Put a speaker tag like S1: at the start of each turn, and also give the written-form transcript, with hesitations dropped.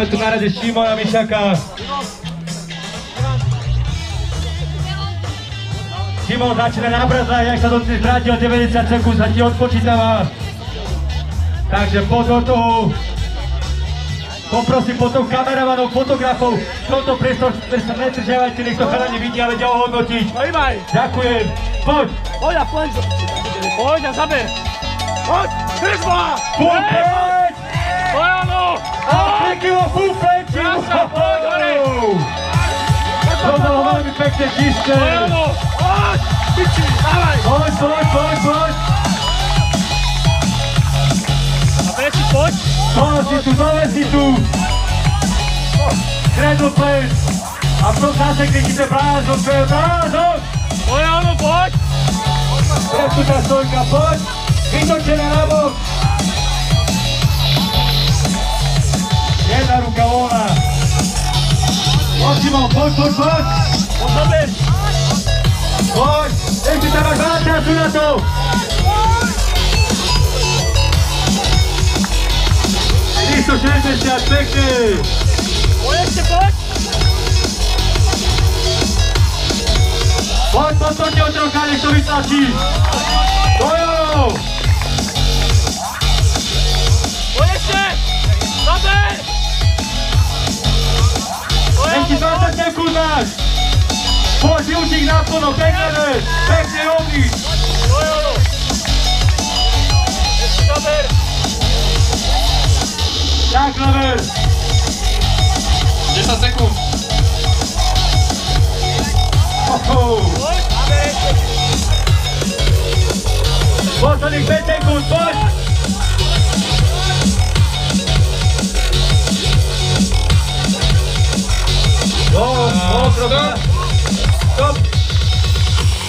S1: Máme tu na rade Šimona Mišaka. Šimon začína nabrzať, jak sa do tej strátil 90 sekúnd, sa ti odpočítava. Takže pozor toho. Poprosím potom kameramanov, fotografov, v tomto priestore sa nezdržiavajte, nech to chalani vidia, vedia ohodnotiť. Ďakujem. Poď.
S2: Poď a zaber. Poď, držba.
S1: Full plate.
S2: Poď, áno.
S1: A pekne full plate.
S2: Krásne, poď, hore.
S1: To bolo veľmi pekne čisté.
S2: Poď, áno. Poď, piči, dávaj.
S1: Poď.
S2: A prečo, poď.
S1: Dole si tu. Cradle plate. A v tom zase kričíte brázok, to je brázok.
S2: Poď, áno, poď.
S1: Prečutá stojka, poď. Vytočená na bok. Jedna ruka voľná. Šimon, poď.
S2: Poď, zaber.
S1: Poď. Ešte tam máš veľa času na to. Isto 60, pekne.
S2: Poď ešte, poď.
S1: Poď, poďte od trocha, nech to vytlačí. Bojo!
S2: Poď ešte. Zaber.
S1: Ešte 20 sekúnd máš. Poď, využij ich naplno, pekne vec. Pekne rovnič.
S2: Poď, áno. Ešte zaber.
S1: Tak, lever.
S3: 10 sekúnd.
S2: Poď, zaber ešte.
S1: Posledných 5 sekúnd, poď. Pozdro.